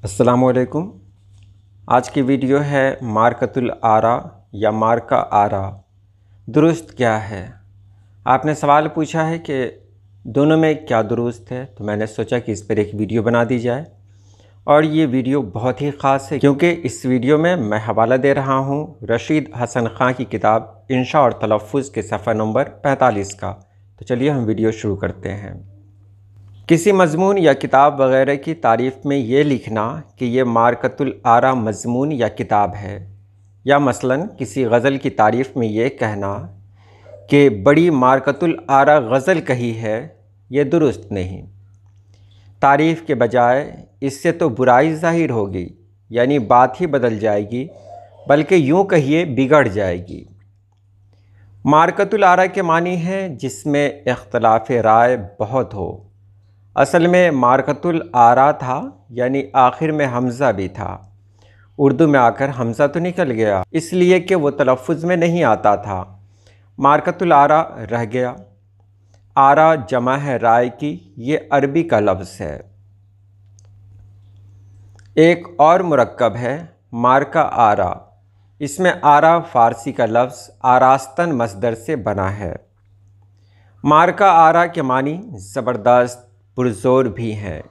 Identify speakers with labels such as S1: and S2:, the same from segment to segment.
S1: अस्सलाम वालेकुम। आज की वीडियो है मार्कतुल आरा या मार्का आरा दुरुस्त क्या है। आपने सवाल पूछा है कि दोनों में क्या दुरुस्त है, तो मैंने सोचा कि इस पर एक वीडियो बना दी जाए। और ये वीडियो बहुत ही ख़ास है क्योंकि इस वीडियो में मैं हवाला दे रहा हूँ रशीद हसन ख़ान की किताब इंशा और तलफ़्फ़ुज़ के सफ़ा नंबर 45 का। तो चलिए हम वीडियो शुरू करते हैं। किसी मज़मून या किताब वग़ैरह की तारीफ़ में ये लिखना कि ये मार्कतुल आरा मज़मून या किताब है, या मसलन किसी गज़ल की तारीफ़ में ये कहना कि बड़ी मार्कतुल आरा गज़ल कही है, ये दुरुस्त नहीं। तारीफ़ के बजाय इससे तो बुराई ज़ाहिर होगी, यानी बात ही बदल जाएगी, बल्कि यूँ कहिए बिगड़ जाएगी। मार्कतुल आरा के मानी है जिसमें इख्तलाफ़ राय बहुत हो। असल में मार्कतुल आरा था, यानी आखिर में हमज़ा भी था। उर्दू में आकर हमज़ा तो निकल गया, इसलिए कि वो तलफ़्फ़ुज़ में नहीं आता था। मार्कतुल आरा रह गया। आरा जमा है राय की, ये अरबी का लफ्ज़ है। एक और मुरक्कब है मार्का आरा। इसमें आरा फ़ारसी का लफ्ज़ आरास्तन मस्दर से बना है। मार्का आरा के मानी ज़बरदस्त पुरज़ोर भी हैं।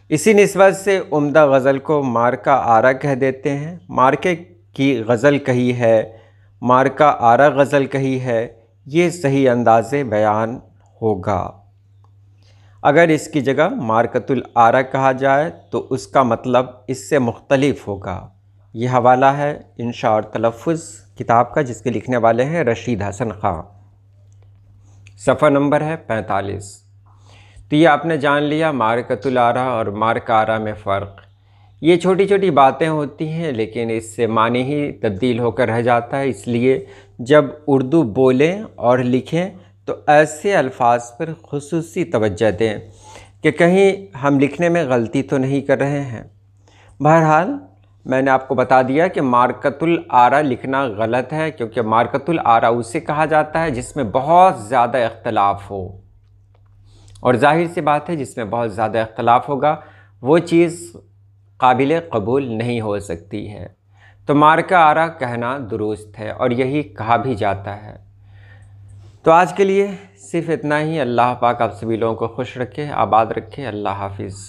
S1: इसी निस्बत से उम्दा गज़ल को मार्का आरा कह देते हैं। मार्के की गज़ल कही है, मार्का आरा गज़ल कही है, ये सही अंदाज़े बयान होगा। अगर इसकी जगह मार्कतुल आरा कहा जाए तो उसका मतलब इससे मुख्तलिफ होगा। ये हवाला है इंशा और तलफ़्फ़ुज़ किताब का, जिसके लिखने वाले हैं रशीद हसन ख़ान। सफ़ा नंबर है 45। तो ये आपने जान लिया मार्कतुल आरा और मार्का आरा में फ़र्क। ये छोटी छोटी बातें होती हैं, लेकिन इससे मानी ही तब्दील होकर रह जाता है। इसलिए जब उर्दू बोलें और लिखें तो ऐसे अल्फाज पर खुसूसी तवज्जो दें कि कहीं हम लिखने में गलती तो नहीं कर रहे हैं। बहरहाल मैंने आपको बता दिया कि मार्कतुल आरा लिखना गलत है, क्योंकि मार्कतुल आरा उसे कहा जाता है जिसमें बहुत ज़्यादा इख्तलाफ हो। और ज़ाहिर सी बात है, जिसमें बहुत ज़्यादा इख्तलाफ होगा वो चीज़ काबिल कबूल नहीं हो सकती है। तो मार्का आरा कहना दुरुस्त है और यही कहा भी जाता है। तो आज के लिए सिर्फ़ इतना ही। अल्लाह पाक आप सभी लोगों को खुश रखे, आबाद रखे। अल्लाह हाफिज़।